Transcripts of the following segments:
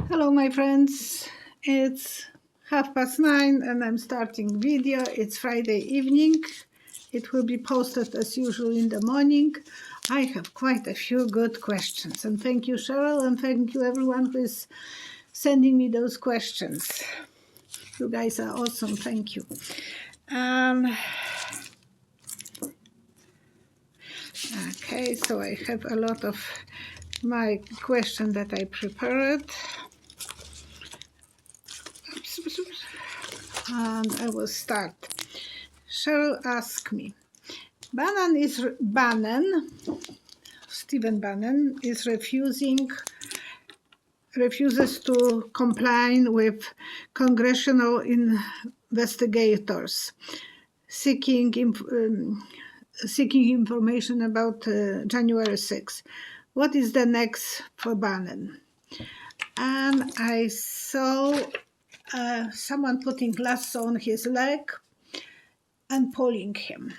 Hello my friends, it's 9:30 and I'm starting video. It's Friday evening. It will be posted as usual in the morning. I have quite a few good questions and thank you Cheryl and thank you everyone who is sending me those questions. You guys are awesome, thank you. Okay, so I have a lot of my questions that I prepared. And I will start. Cheryl asked me, Stephen Bannon is refuses to comply with congressional investigators seeking information about January 6th. What is the next for Bannon? And I saw someone putting lasso on his leg and pulling him.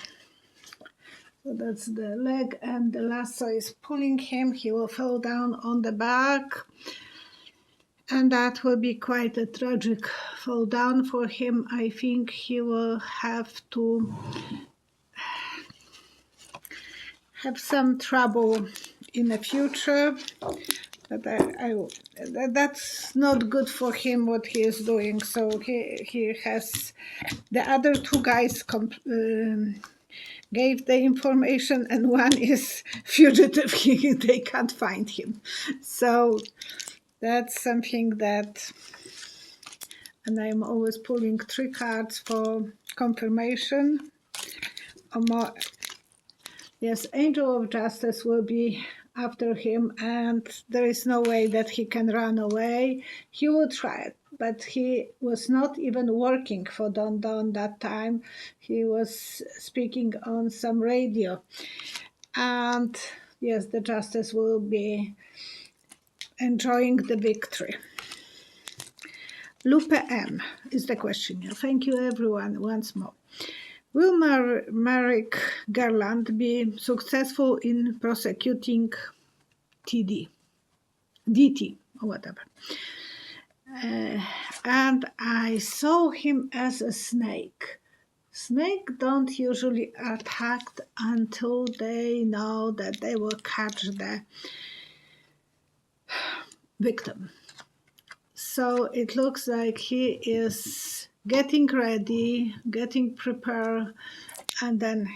So that's the leg and the lasso is pulling him. He will fall down on the back. And that will be quite a tragic fall down for him. I think he will have to have some trouble in the future. But that's not good for him what he is doing. So he has the other two guys gave the information and one is fugitive. They can't find him. So that's something that, and I'm always pulling 3 cards for confirmation or more. Yes, Angel of Justice will be after him and there is no way that he can run away. He will try it, but he was not even working for Don that time. He was speaking on some radio. And yes, the justice will be enjoying the victory. Lupe M is the question. Thank you everyone once more. Will Merrick Garland be successful in prosecuting DT or whatever? And I saw him as a snake. Snakes don't usually attack until they know that they will catch the victim. So it looks like he is getting ready, getting prepared, and then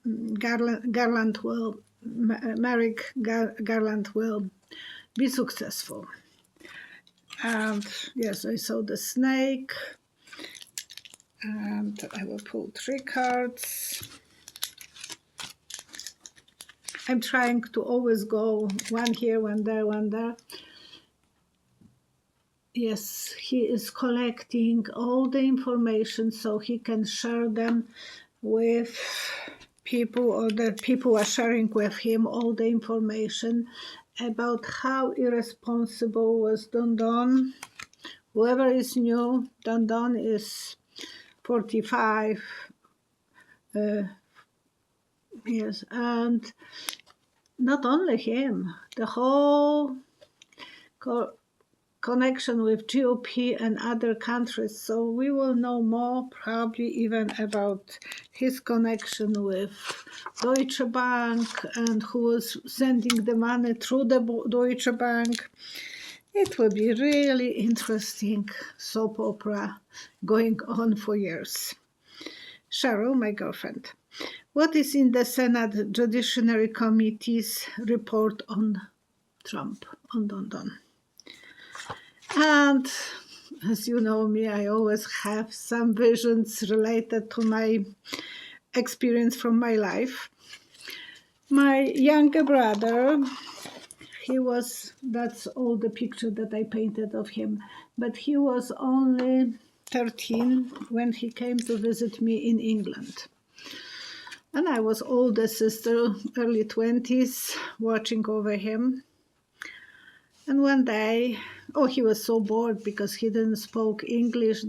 Merrick Garland will be successful. And yes, I saw the snake, and I will pull 3 cards. I'm trying to always go one here, one there, one there. Yes, he is collecting all the information so he can share them with people, or the people are sharing with him all the information about how irresponsible was Don. Whoever is new, Don is 45. Yes, and not only him, the whole connection with GOP and other countries. So we will know more, probably even about his connection with Deutsche Bank and who was sending the money through the Deutsche Bank. It will be really interesting soap opera going on for years. Cheryl, my girlfriend, what is in the Senate Judiciary Committee's report on Trump, on Don? And as you know me, I always have some visions related to my experience from my life. My younger brother, that's all the picture that I painted of him, but he was only 13 when he came to visit me in England. And I was older sister, early 20s, watching over him. And one day, he was so bored because he didn't speak English.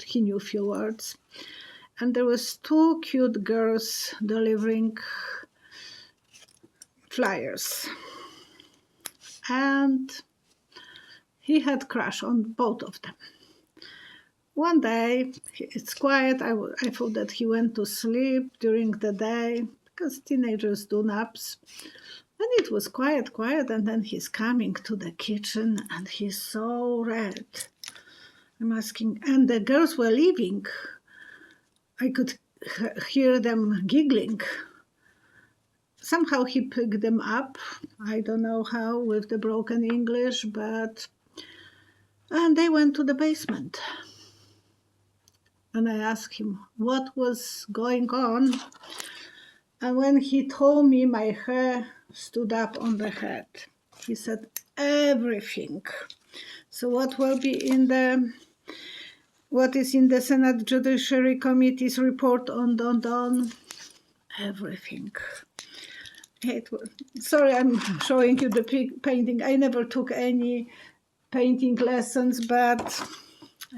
He knew a few words. And there was 2 cute girls delivering flyers. And he had crush on both of them. One day, it's quiet. I thought that he went to sleep during the day because teenagers do naps. And it was quiet, and then he's coming to the kitchen and he's so red. I'm asking, and the girls were leaving. I could hear them giggling. Somehow he picked them up. I don't know how with the broken English, and they went to the basement. And I asked him what was going on. And when he told me, my hair stood up on the head. He said, everything. So what is in the Senate Judiciary Committee's report on everything. Sorry, I'm showing you the painting. I never took any painting lessons, but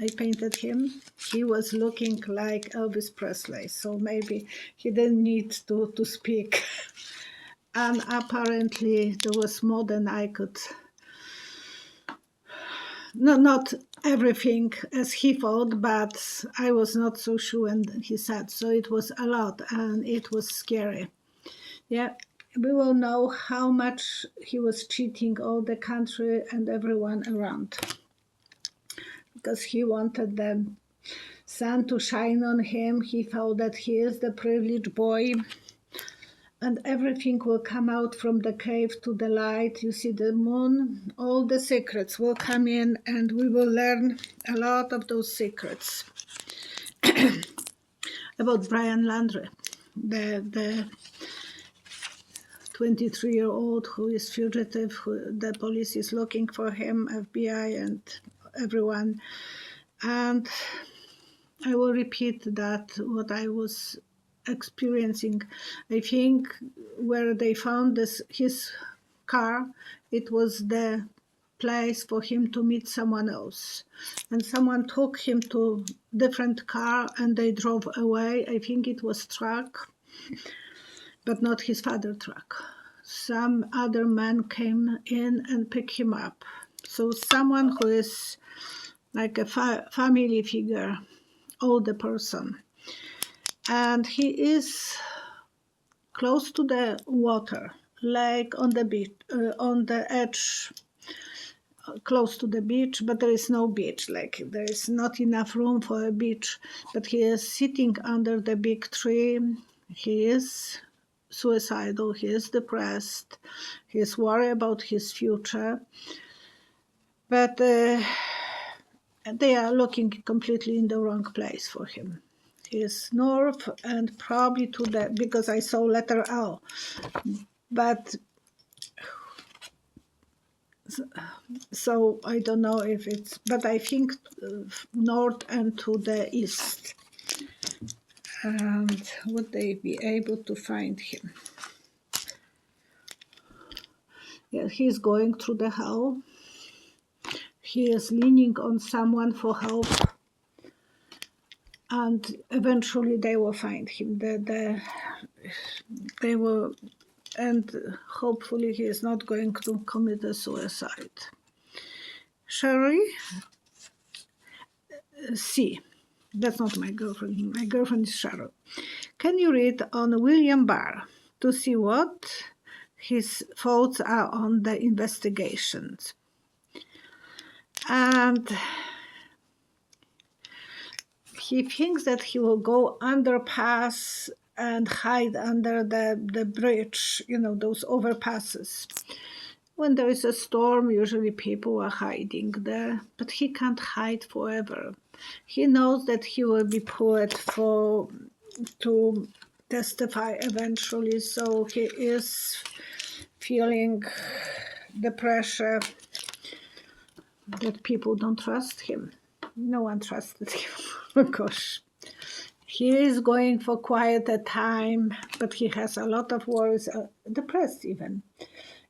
I painted him. He was looking like Elvis Presley, so maybe he didn't need to speak. And apparently there was more than I could. No, not everything as he thought, but I was not so sure, and he said, so it was a lot, and it was scary. Yeah, we will know how much he was cheating all the country and everyone around. Because he wanted the sun to shine on him. He thought that he is the privileged boy and everything will come out from the cave to the light. You see the moon, all the secrets will come in and we will learn a lot of those secrets. About Brian Landrie, the 23-year-old who is fugitive, the police is looking for him, FBI and everyone. And I will repeat that what I was experiencing. I think where they found his car, it was the place for him to meet someone else. And someone took him to different car and they drove away. I think it was truck, but not his father's truck. Some other man came in and picked him up. So someone who is like a family figure, older person. And he is close to the water, like on the beach, on the edge, close to the beach, but there is no beach, like there is not enough room for a beach. But he is sitting under the big tree. He is suicidal, he is depressed, he is worried about his future. But they are looking completely in the wrong place for him. He is north and probably to the, because I saw letter L, but so I don't know if it's, but I think north and to the east. And would they be able to find him? Yeah, he's going through the hell. He is leaning on someone for help. And eventually they will find him. They will, and hopefully he is not going to commit a suicide. Sherry C. That's not my girlfriend. My girlfriend is Cheryl. Can you read on William Barr to see what his thoughts are on the investigations? And he thinks that he will go underpass and hide under the bridge, you know, those overpasses. When there is a storm, usually people are hiding there, but he can't hide forever. He knows that he will be put to testify eventually, so he is feeling the pressure that people don't trust him. No one trusted him. Oh gosh. He is going for quite a time, but he has a lot of worries, depressed even.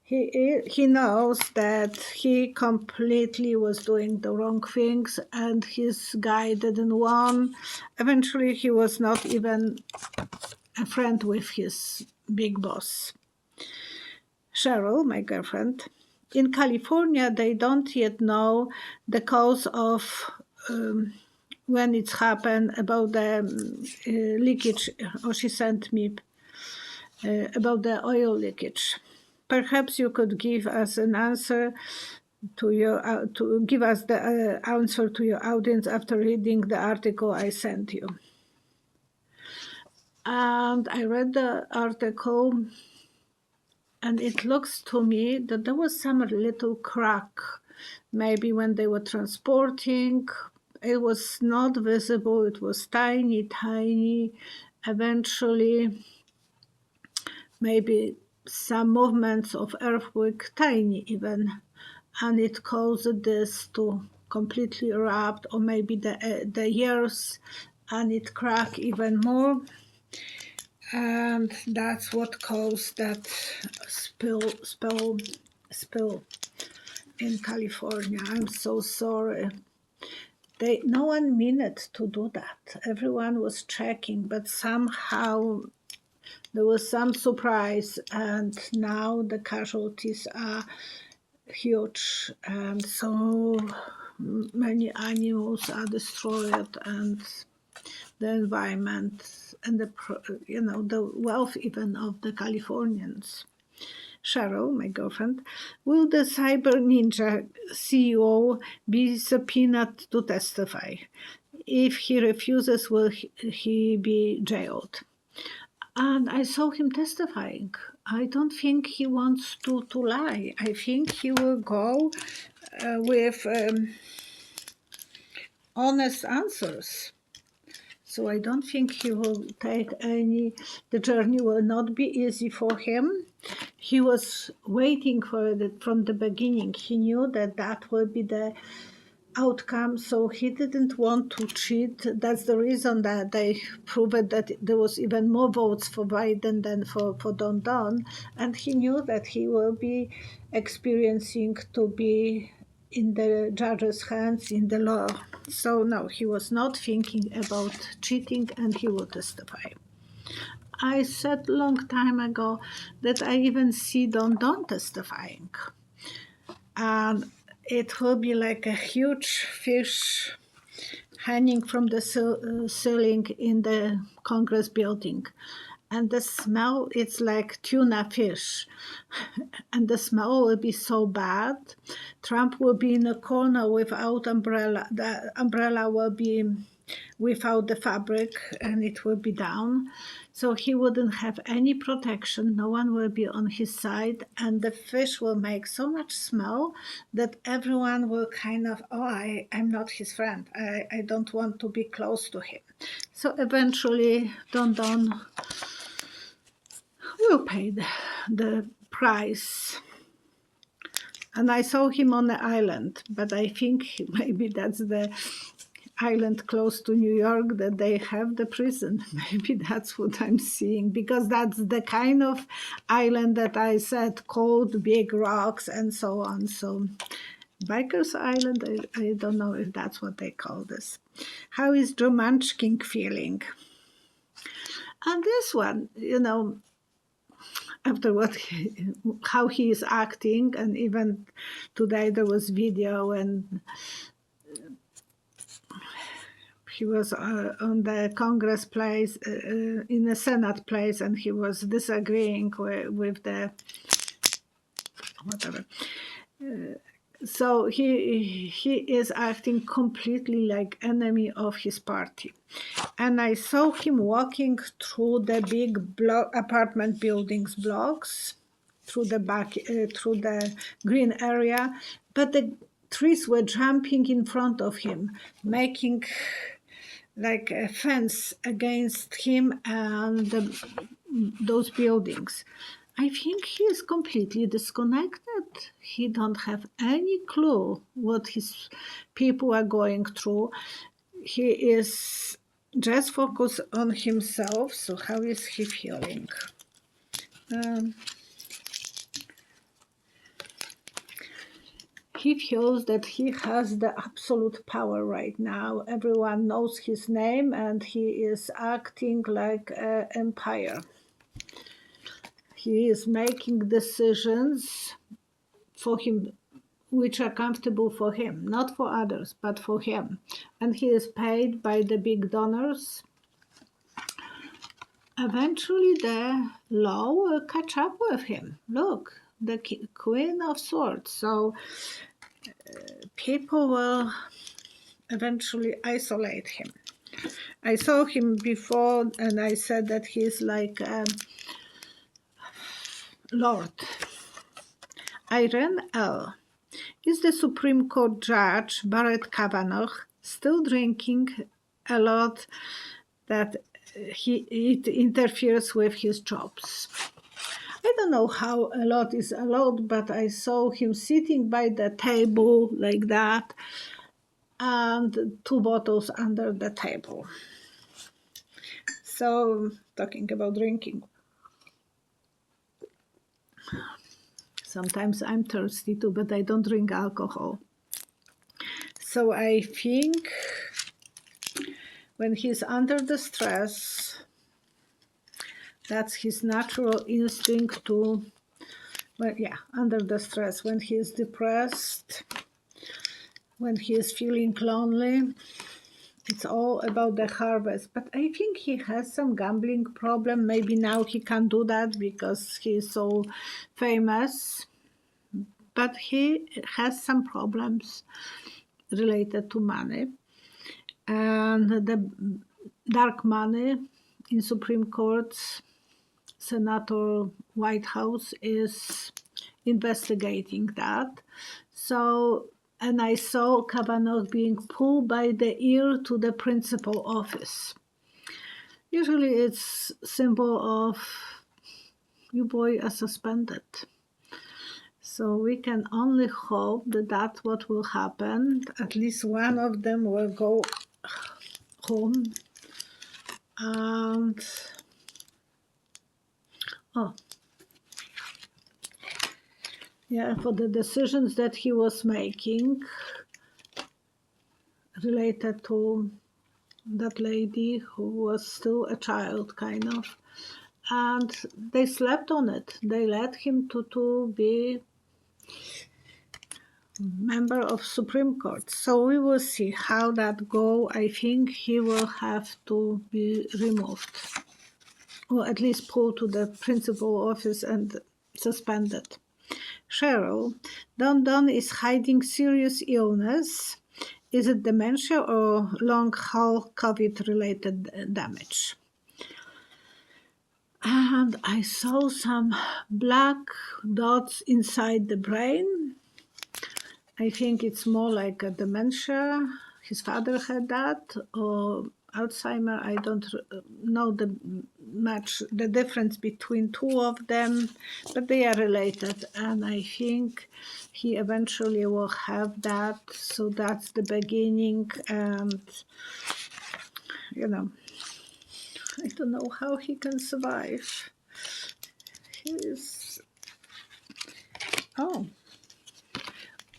He knows that he completely was doing the wrong things and his guy didn't win. Eventually he was not even a friend with his big boss. Cheryl, my girlfriend, in California, they don't yet know the cause of when it's happened about the leakage, or she sent me about the oil leakage. Perhaps you could give us an answer to give us the answer to your audience after reading the article I sent you. And I read the article, and it looks to me that there was some little crack, maybe when they were transporting. It was not visible, it was tiny. Eventually, maybe some movements of earthquake, tiny even, and it caused this to completely erupt, or maybe the years, and it cracked even more. And that's what caused that spill in California. I'm so sorry. No one meant to do that. Everyone was checking, but somehow there was some surprise, and now the casualties are huge, and so many animals are destroyed, and the environment, and the wealth even of the Californians. Cheryl, my girlfriend, will the Cyber Ninja CEO be subpoenaed to testify? If he refuses, will he be jailed? And I saw him testifying. I don't think he wants to lie. I think he will go with honest answers. So I don't think he will take the journey will not be easy for him. He was waiting for it from the beginning. He knew that will be the outcome, so he didn't want to cheat. That's the reason that they proved that there was even more votes for Biden than for Don, and he knew that he will be experiencing to be in the judge's hands, in the law. So no, he was not thinking about cheating, and he will testify. I said long time ago that I even see Don testifying, and it will be like a huge fish hanging from the ceiling in the Congress building. And the smell, it's like tuna fish. And the smell will be so bad. Trump will be in a corner without umbrella. The umbrella will be without the fabric, and it will be down. So he wouldn't have any protection. No one will be on his side. And the fish will make so much smell that everyone will kind of, I'm not his friend. I don't want to be close to him. So eventually, Don will pay the price. And I saw him on the island, but I think maybe that's the island close to New York that they have the prison. Maybe that's what I'm seeing, because that's the kind of island that I said, cold, big rocks, and so on. So Bikers Island, I don't know if that's what they call this. How is Joe Manchin feeling? And this one, after how he is acting, and even today there was video and he was on the Congress place, in the Senate place, and he was disagreeing with the whatever. So he is acting completely like enemy of his party. And I saw him walking through the big apartment buildings blocks, through the back, through the green area, but the trees were jumping in front of him, making like a fence against him and those buildings. I think he is completely disconnected. He don't have any clue what his people are going through. He is just focused on himself. So how is he feeling? He feels that he has the absolute power right now. Everyone knows his name, and he is acting like an empire. He is making decisions for him, which are comfortable for him, not for others, but for him. And he is paid by the big donors. Eventually, the law will catch up with him. Look, the Queen of Swords. So people will eventually isolate him. I saw him before, and I said that he's like a Lord. Irene L. Is the Supreme Court judge Barr Kavanaugh still drinking a lot that it interferes with his jobs? I don't know how a lot is allowed, but I saw him sitting by the table like that and 2 bottles under the table. So, talking about drinking. Sometimes I'm thirsty too, but I don't drink alcohol. So I think when he's under the stress, that's his natural instinct to, well, yeah, under the stress, when he is depressed, when he is feeling lonely, it's all about the harvest. But I think he has some gambling problem. Maybe now he can't do that because he is so famous. But he has some problems related to money. And the dark money in Supreme Court, Senator White House is investigating that. So, and I saw Kavanaugh being pulled by the ear to the principal office. Usually it's symbol of you boy are suspended. So we can only hope that that's what will happen. At least one of them will go home. And yeah, for the decisions that he was making related to that lady who was still a child, kind of. And they slept on it. They let him to be member of Supreme Court. So we will see how that go. I think he will have to be removed, or at least pulled to the principal office and suspended. Cheryl, Don is hiding serious illness. Is it dementia or long-haul COVID-related damage? And I saw some black dots inside the brain. I think it's more like a dementia. His father had that, or Alzheimer. I don't know the difference between 2 of them, but they are related. And I think he eventually will have that. So that's the beginning. And, you know, I don't know how he can survive.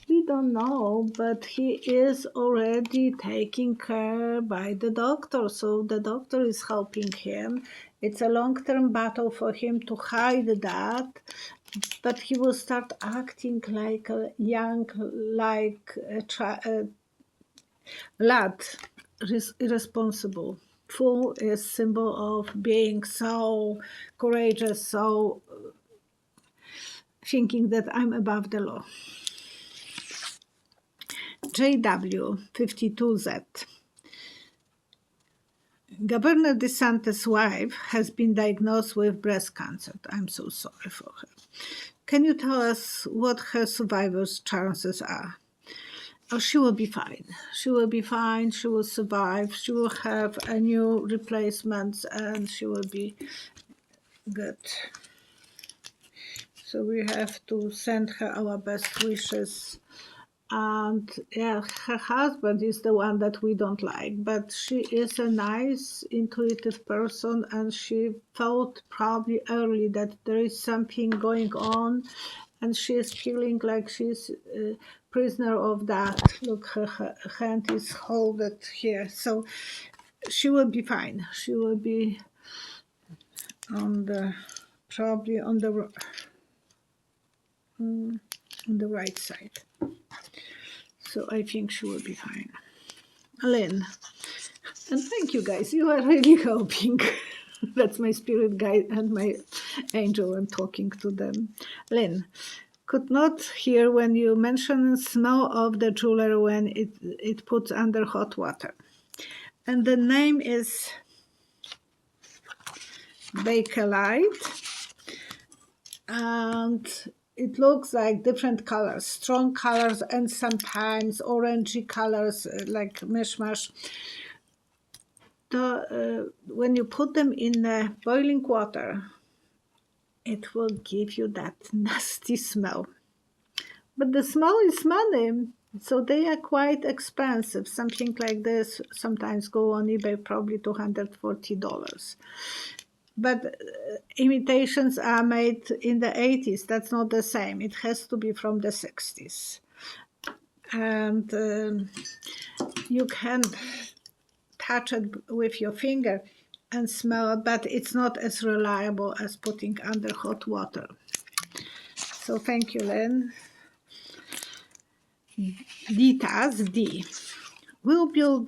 We don't know, but he is already taken care by the doctor, so the doctor is helping him. It's a long-term battle for him to hide that, but he will start acting like a young, like a lad, irresponsible. Fool is symbol of being so courageous, so thinking that I'm above the law. JW52Z. Governor DeSantis' wife has been diagnosed with breast cancer. I'm so sorry for her. Can you tell us what her survivor's chances are? Oh, she will be fine. She will be fine. She will survive. She will have a new replacement and she will be good. So we have to send her our best wishes. And yeah, her husband is the one that we don't like, but she is a nice, intuitive person, and she felt probably early that there is something going on, and she is feeling like she's a prisoner of that. Look, her hand is held here, so she will be fine. She will be probably on the on the right side. So I think she will be fine. Lynn. And thank you guys, you are really helping. That's my spirit guide and my angel. I'm talking to them. Lynn, could not hear when you mentioned smell of the jeweler when it puts under hot water. And the name is Bakelite. And it looks like different colors, strong colors, and sometimes orangey colors, like mishmash. When you put them in boiling water, it will give you that nasty smell. But the smell is money, so they are quite expensive. Something like this sometimes go on eBay, probably $240. But imitations are made in the 80s. That's not the same. It has to be from the 60s. And you can touch it with your finger and smell it, but it's not as reliable as putting under hot water. So thank you, Lynn. D. Was Bill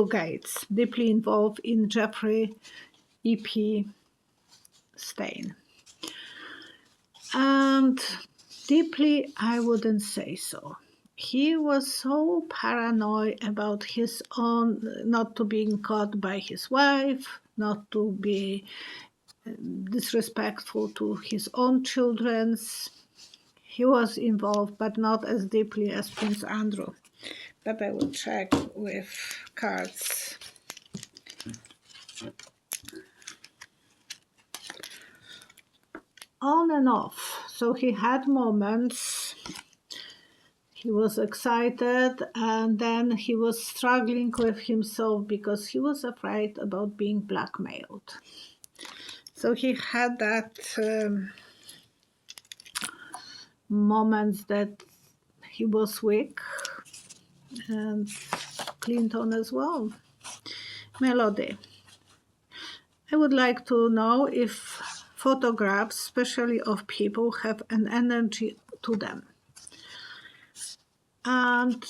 Gates deeply involved in Jeffrey E.P. Stein? And deeply, I wouldn't say so. He was so paranoid about his own, not to being caught by his wife, not to be disrespectful to his own children's. He was involved, but not as deeply as Prince Andrew. But I will check with cards. On and off. So he had moments. He was excited, and then he was struggling with himself because he was afraid about being blackmailed. So he had that moments that he was weak, and Clinton as well. Melody. I would like to know if photographs, especially of people, have an energy to them. And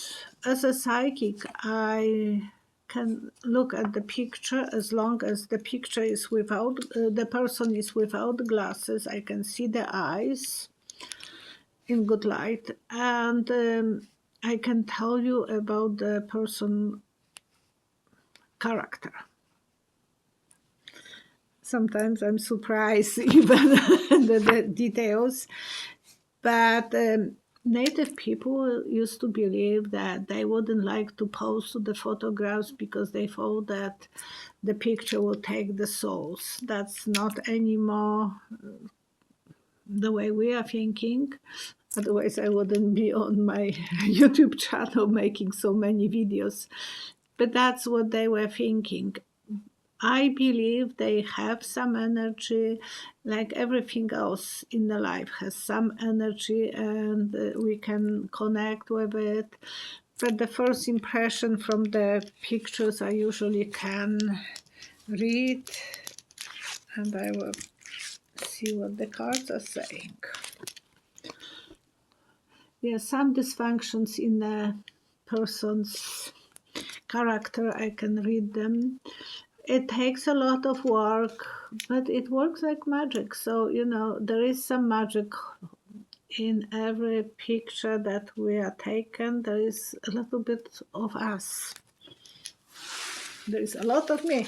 as a psychic, I can look at the picture as long as the picture is without, the person is without glasses. I can see the eyes in good light, and I can tell you about the person character. Sometimes I'm surprised even the details, but native people used to believe that they wouldn't like to post the photographs because they thought that the picture will take the souls. That's not anymore the way we are thinking. Otherwise, I wouldn't be on my YouTube channel making so many videos. But that's what they were thinking. I believe they have some energy, like everything else in the life has some energy, and we can connect with it. But the first impression from the pictures I usually can read, and I will see what the cards are saying. There are some dysfunctions in a person's character. I can read them. It takes a lot of work, but it works like magic. So, there is some magic in every picture that we are taken. There is a little bit of us. There is a lot of me.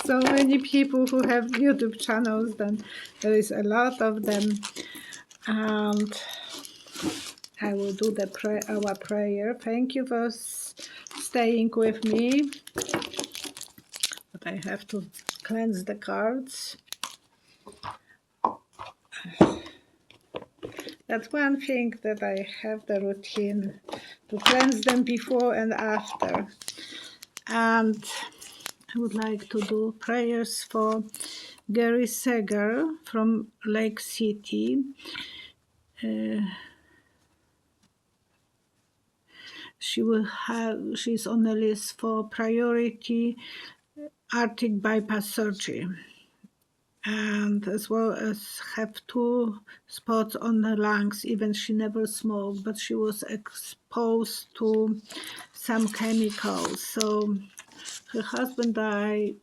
So many people who have YouTube channels, then there is a lot of them. And I will do our prayer. Thank you for staying with me. But I have to cleanse the cards. That's one thing that I have the routine to cleanse them before and after. And I would like to do prayers for Gary Seger from Lake City. She's on the list for priority Arctic bypass surgery. and as well as have 2 spots on the lungs. Even she never smoked, but she was exposed to some chemicals. So her husband died,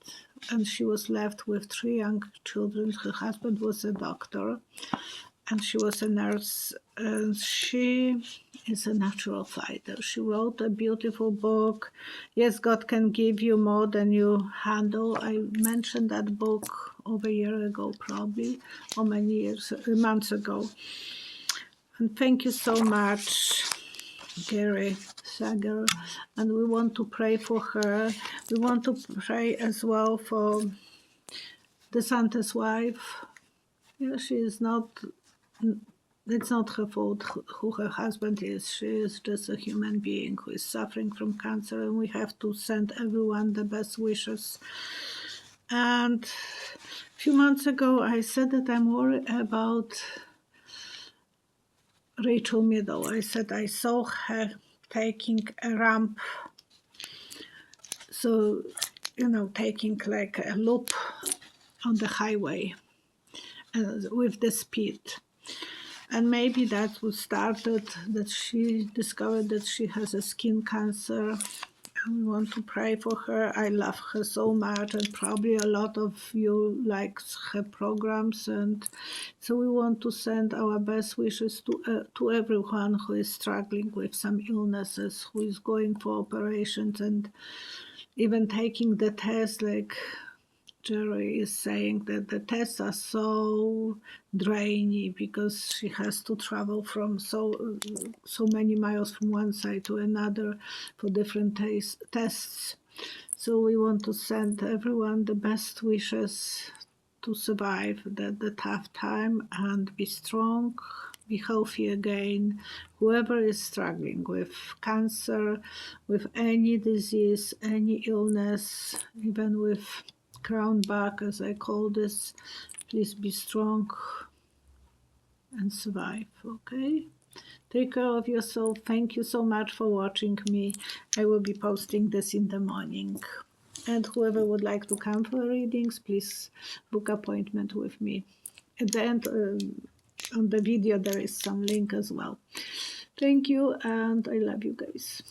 and she was left with 3 young children. Her husband was a doctor, and she was a nurse. And she is a natural fighter. She wrote a beautiful book. Yes, God can give you more than you handle. I mentioned that book over a year ago, probably, or many months ago. And thank you so much, Gary Sager. And we want to pray for her. We want to pray as well for DeSantis' wife. Yeah, she is not. It's not her fault who her husband is. She is just a human being who is suffering from cancer, and we have to send everyone the best wishes. And a few months ago, I said that I'm worried about Rachel Maddow. I said I saw her taking a ramp, so, taking like a loop on the highway with the speed. And maybe that was started, that she discovered that she has a skin cancer. And we want to pray for her. I love her so much, and probably a lot of you like her programs. And so we want to send our best wishes to everyone who is struggling with some illnesses, who is going for operations, and even taking the test, like Jerry is saying that the tests are so draining because she has to travel from so many miles from one side to another for different tests. So we want to send everyone the best wishes to survive the tough time and be strong, be healthy again. Whoever is struggling with cancer, with any disease, any illness, even with crown back, as I call this, please be strong and survive, okay? Take care of yourself. Thank you so much for watching me. I will be posting this in the morning. And whoever would like to come for readings, please book appointment with me. At the end, on the video, there is some link as well. Thank you, and I love you guys.